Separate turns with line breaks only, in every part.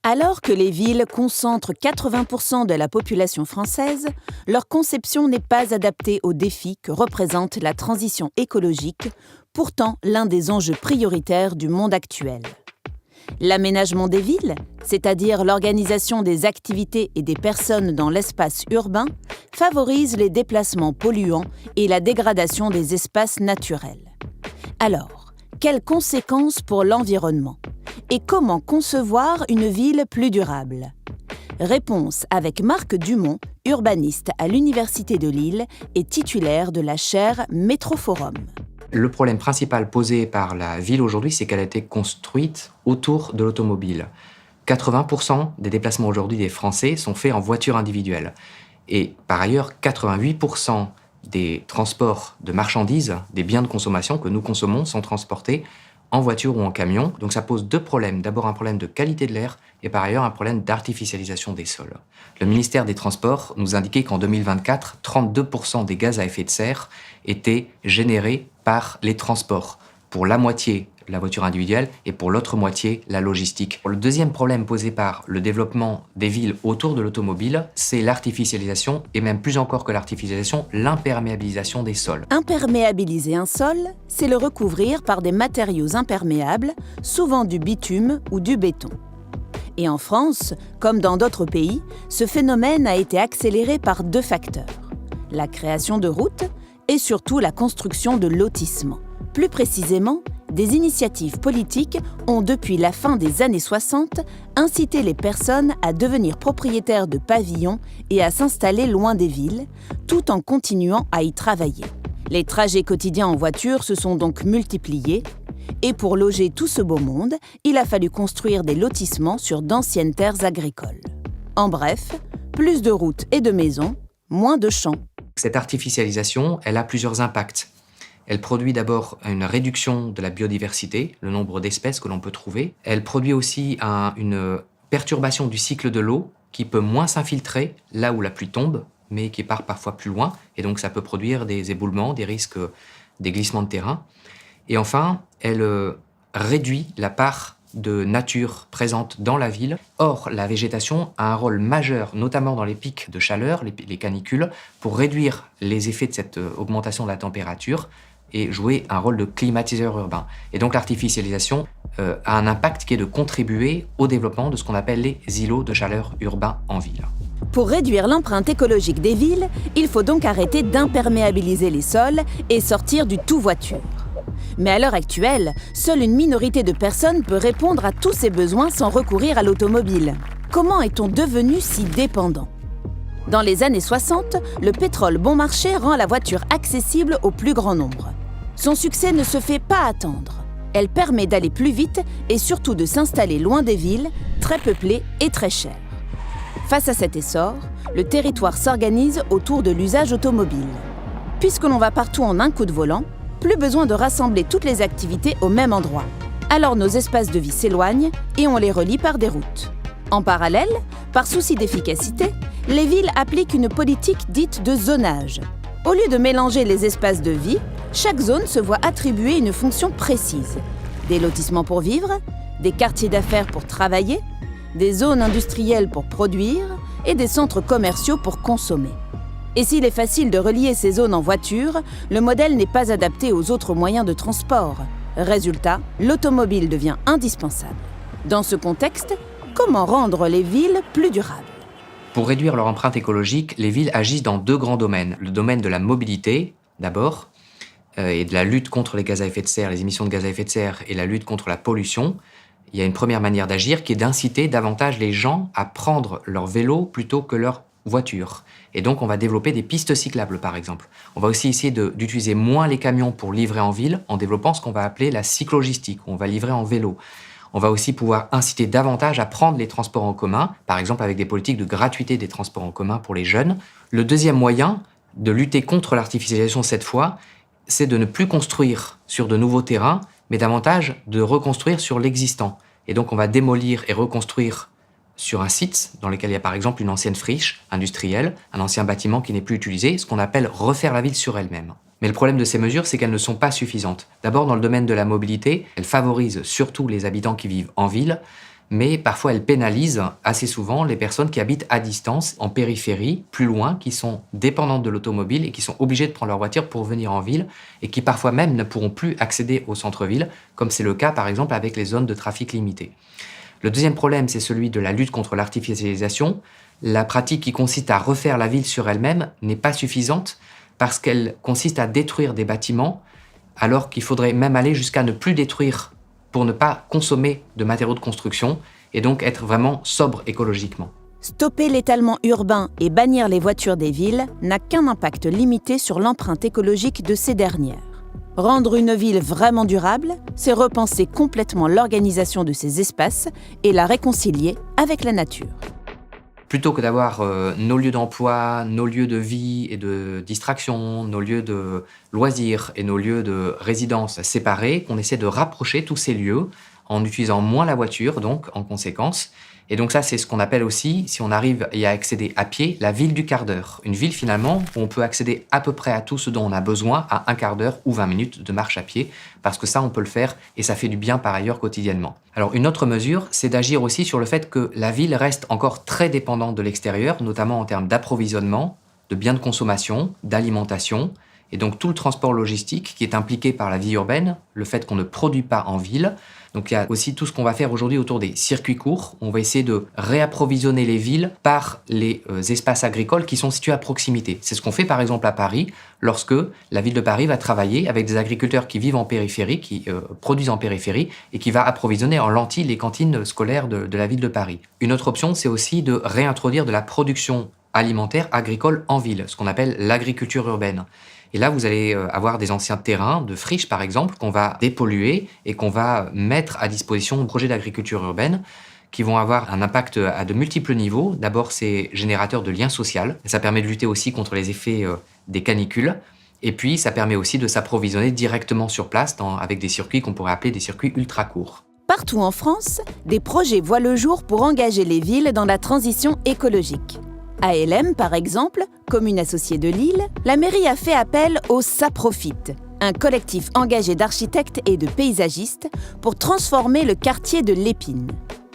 Alors que les villes concentrent 80% de la population française, leur conception n'est pas adaptée aux défis que représente la transition écologique, pourtant l'un des enjeux prioritaires du monde actuel. L'aménagement des villes, c'est-à-dire l'organisation des activités et des personnes dans l'espace urbain, favorise les déplacements polluants et la dégradation des espaces naturels. Alors, quelles conséquences pour l'environnement ? Et comment concevoir une ville plus durable ? Réponse avec Marc Dumont, urbaniste à l'Université de Lille et titulaire de la chaire Métroforum.
Le problème principal posé par la ville aujourd'hui, c'est qu'elle a été construite autour de l'automobile. 80% des déplacements aujourd'hui des Français sont faits en voiture individuelle. Et par ailleurs, 88% des transports de marchandises, des biens de consommation que nous consommons sont transportés en voiture ou en camion. Donc ça pose deux problèmes. D'abord un problème de qualité de l'air et par ailleurs un problème d'artificialisation des sols. Le ministère des Transports nous indiquait qu'en 2024, 32% des gaz à effet de serre étaient générés par les transports. Pour la moitié, la voiture individuelle, et pour l'autre moitié, la logistique. Le deuxième problème posé par le développement des villes autour de l'automobile, c'est l'artificialisation, et même plus encore que l'artificialisation, l'imperméabilisation des sols.
Imperméabiliser un sol, c'est le recouvrir par des matériaux imperméables, souvent du bitume ou du béton. Et en France, comme dans d'autres pays, ce phénomène a été accéléré par deux facteurs. La création de routes et surtout la construction de lotissements. Plus précisément, des initiatives politiques ont, depuis la fin des années 60, incité les personnes à devenir propriétaires de pavillons et à s'installer loin des villes, tout en continuant à y travailler. Les trajets quotidiens en voiture se sont donc multipliés, et pour loger tout ce beau monde, il a fallu construire des lotissements sur d'anciennes terres agricoles. En bref, plus de routes et de maisons, moins de champs.
Cette artificialisation, elle a plusieurs impacts. Elle produit d'abord une réduction de la biodiversité, le nombre d'espèces que l'on peut trouver. Elle produit aussi une perturbation du cycle de l'eau qui peut moins s'infiltrer là où la pluie tombe, mais qui part parfois plus loin. Et donc ça peut produire des éboulements, des risques, des glissements de terrain. Et enfin, elle réduit la part de nature présente dans la ville. Or, la végétation a un rôle majeur, notamment dans les pics de chaleur, les canicules, pour réduire les effets de cette augmentation de la température et jouer un rôle de climatiseur urbain. Et donc l'artificialisation a un impact qui est de contribuer au développement de ce qu'on appelle les îlots de chaleur urbains en ville.
Pour réduire l'empreinte écologique des villes, il faut donc arrêter d'imperméabiliser les sols et sortir du tout voiture. Mais à l'heure actuelle, seule une minorité de personnes peut répondre à tous ces besoins sans recourir à l'automobile. Comment est-on devenu si dépendant ? Dans les années 60, le pétrole bon marché rend la voiture accessible au plus grand nombre. Son succès ne se fait pas attendre. Elle permet d'aller plus vite et surtout de s'installer loin des villes, très peuplées et très chères. Face à cet essor, le territoire s'organise autour de l'usage automobile. Puisque l'on va partout en un coup de volant, plus besoin de rassembler toutes les activités au même endroit. Alors nos espaces de vie s'éloignent et on les relie par des routes. En parallèle, par souci d'efficacité, les villes appliquent une politique dite de zonage. Au lieu de mélanger les espaces de vie, chaque zone se voit attribuer une fonction précise. Des lotissements pour vivre, des quartiers d'affaires pour travailler, des zones industrielles pour produire et des centres commerciaux pour consommer. Et s'il est facile de relier ces zones en voiture, le modèle n'est pas adapté aux autres moyens de transport. Résultat, l'automobile devient indispensable. Dans ce contexte, comment rendre les villes plus durables ?
Pour réduire leur empreinte écologique, les villes agissent dans deux grands domaines. Le domaine de la mobilité, d'abord, et de la lutte contre les gaz à effet de serre, les émissions de gaz à effet de serre et la lutte contre la pollution. Il y a une première manière d'agir qui est d'inciter davantage les gens à prendre leur vélo plutôt que leur voiture. Et donc, on va développer des pistes cyclables, par exemple. On va aussi essayer d'utiliser moins les camions pour livrer en ville en développant ce qu'on va appeler la cyclogistique, où on va livrer en vélo. On va aussi pouvoir inciter davantage à prendre les transports en commun, par exemple avec des politiques de gratuité des transports en commun pour les jeunes. Le deuxième moyen de lutter contre l'artificialisation cette fois, c'est de ne plus construire sur de nouveaux terrains, mais davantage de reconstruire sur l'existant. Et donc on va démolir et reconstruire sur un site dans lequel il y a par exemple une ancienne friche industrielle, un ancien bâtiment qui n'est plus utilisé, ce qu'on appelle refaire la ville sur elle-même. Mais le problème de ces mesures, c'est qu'elles ne sont pas suffisantes. D'abord, dans le domaine de la mobilité, elles favorisent surtout les habitants qui vivent en ville, mais parfois elles pénalisent assez souvent les personnes qui habitent à distance, en périphérie, plus loin, qui sont dépendantes de l'automobile et qui sont obligées de prendre leur voiture pour venir en ville et qui parfois même ne pourront plus accéder au centre-ville, comme c'est le cas par exemple avec les zones de trafic limité. Le deuxième problème, c'est celui de la lutte contre l'artificialisation. La pratique qui consiste à refaire la ville sur elle-même n'est pas suffisante parce qu'elle consiste à détruire des bâtiments alors qu'il faudrait même aller jusqu'à ne plus détruire pour ne pas consommer de matériaux de construction et donc être vraiment sobre écologiquement.
Stopper l'étalement urbain et bannir les voitures des villes n'a qu'un impact limité sur l'empreinte écologique de ces dernières. Rendre une ville vraiment durable, c'est repenser complètement l'organisation de ses espaces et la réconcilier avec la nature.
Plutôt que d'avoir nos lieux d'emploi, nos lieux de vie et de distraction, nos lieux de loisirs et nos lieux de résidence séparés, qu'on essaie de rapprocher tous ces lieux en utilisant moins la voiture, donc en conséquence. Et donc ça, c'est ce qu'on appelle aussi, si on arrive à y accéder à pied, la ville du quart d'heure. Une ville finalement où on peut accéder à peu près à tout ce dont on a besoin à un quart d'heure ou 20 minutes de marche à pied, parce que ça, on peut le faire et ça fait du bien par ailleurs quotidiennement. Alors une autre mesure, c'est d'agir aussi sur le fait que la ville reste encore très dépendante de l'extérieur, notamment en termes d'approvisionnement, de biens de consommation, d'alimentation, et donc tout le transport logistique qui est impliqué par la vie urbaine, le fait qu'on ne produit pas en ville. Donc il y a aussi tout ce qu'on va faire aujourd'hui autour des circuits courts. On va essayer de réapprovisionner les villes par les espaces agricoles qui sont situés à proximité. C'est ce qu'on fait par exemple à Paris, lorsque la ville de Paris va travailler avec des agriculteurs qui vivent en périphérie, qui produisent en périphérie, et qui va approvisionner en lentilles les cantines scolaires de la ville de Paris. Une autre option, c'est aussi de réintroduire de la production alimentaire agricole en ville, ce qu'on appelle l'agriculture urbaine. Et là, vous allez avoir des anciens terrains de friches, par exemple, qu'on va dépolluer et qu'on va mettre à disposition de projets d'agriculture urbaine qui vont avoir un impact à de multiples niveaux. D'abord, c'est générateur de liens sociaux. Ça permet de lutter aussi contre les effets des canicules. Et puis, ça permet aussi de s'approvisionner directement sur place avec des circuits qu'on pourrait appeler des circuits ultra courts.
Partout en France, des projets voient le jour pour engager les villes dans la transition écologique. À Hellemmes, par exemple, commune associée de Lille, la mairie a fait appel au Saprofite, un collectif engagé d'architectes et de paysagistes pour transformer le quartier de l'Épine.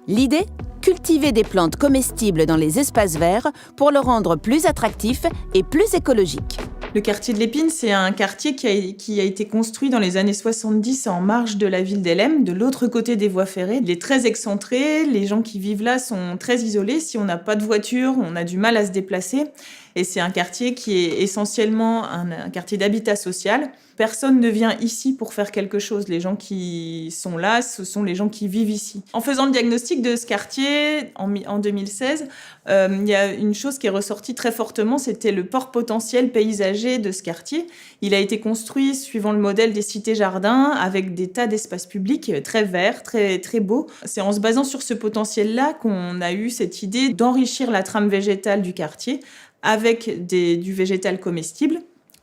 L'idée ? Cultiver des plantes comestibles dans les espaces verts pour le rendre plus attractif et plus écologique.
Le quartier de l'Épine, c'est un quartier qui a été construit dans les années 70 en marge de la ville d'Hellemmes, de l'autre côté des voies ferrées. Il est très excentré, les gens qui vivent là sont très isolés. Si on n'a pas de voiture, on a du mal à se déplacer. Et c'est un quartier qui est essentiellement un quartier d'habitat social. Personne ne vient ici pour faire quelque chose. Les gens qui sont là, ce sont les gens qui vivent ici. En faisant le diagnostic de ce quartier en 2016, il y a une chose qui est ressortie très fortement, c'était le fort potentiel paysager de ce quartier. Il a été construit suivant le modèle des cités-jardins, avec des tas d'espaces publics très verts, très, très beaux. C'est en se basant sur ce potentiel-là qu'on a eu cette idée d'enrichir la trame végétale du quartier avec du végétal comestible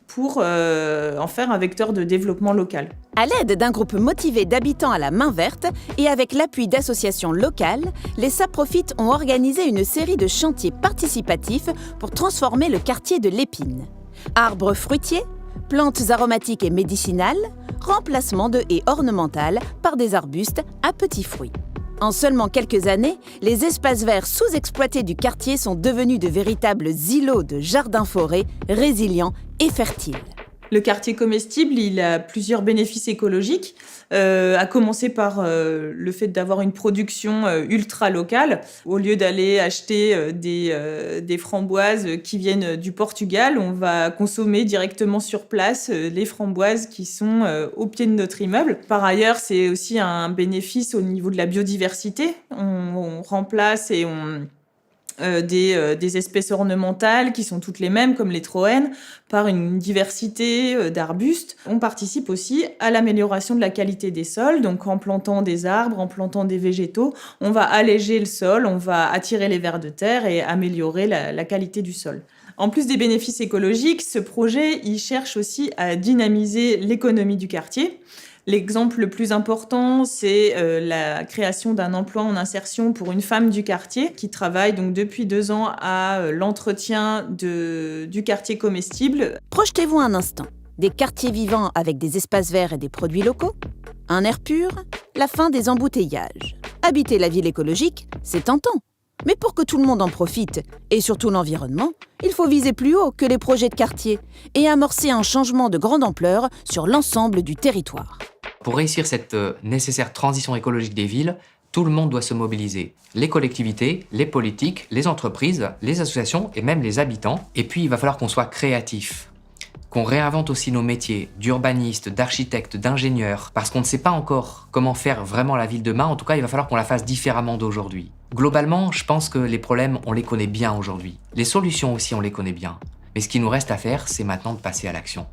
pour en faire un vecteur de développement local.
À l'aide d'un groupe motivé d'habitants à la main verte et avec l'appui d'associations locales, les Saprofites ont organisé une série de chantiers participatifs pour transformer le quartier de l'Épine. Arbres fruitiers, plantes aromatiques et médicinales, remplacement de haies ornementales par des arbustes à petits fruits. En seulement quelques années, les espaces verts sous-exploités du quartier sont devenus de véritables îlots de jardins-forêts résilients et fertiles.
Le quartier comestible, il a plusieurs bénéfices écologiques, à commencer par le fait d'avoir une production ultra locale. Au lieu d'aller acheter des framboises qui viennent du Portugal, on va consommer directement sur place les framboises qui sont au pied de notre immeuble. Par ailleurs, c'est aussi un bénéfice au niveau de la biodiversité. On remplace et des espèces ornementales qui sont toutes les mêmes, comme les troènes, par une diversité d'arbustes. On participe aussi à l'amélioration de la qualité des sols, donc en plantant des arbres, en plantant des végétaux, on va alléger le sol, on va attirer les vers de terre et améliorer la qualité du sol. En plus des bénéfices écologiques, ce projet, il cherche aussi à dynamiser l'économie du quartier. L'exemple le plus important, c'est la création d'un emploi en insertion pour une femme du quartier qui travaille donc depuis 2 ans à l'entretien du quartier comestible.
Projetez-vous un instant. Des quartiers vivants avec des espaces verts et des produits locaux, un air pur, la fin des embouteillages. Habiter la ville écologique, c'est tentant. Mais pour que tout le monde en profite, et surtout l'environnement, il faut viser plus haut que les projets de quartier et amorcer un changement de grande ampleur sur l'ensemble du territoire.
Pour réussir cette nécessaire transition écologique des villes, tout le monde doit se mobiliser. Les collectivités, les politiques, les entreprises, les associations et même les habitants. Et puis, il va falloir qu'on soit créatif. Qu'on réinvente aussi nos métiers d'urbanistes, d'architectes, d'ingénieurs, parce qu'on ne sait pas encore comment faire vraiment la ville demain. En tout cas, il va falloir qu'on la fasse différemment d'aujourd'hui. Globalement, je pense que les problèmes, on les connaît bien aujourd'hui. Les solutions aussi, on les connaît bien. Mais ce qui nous reste à faire, c'est maintenant de passer à l'action.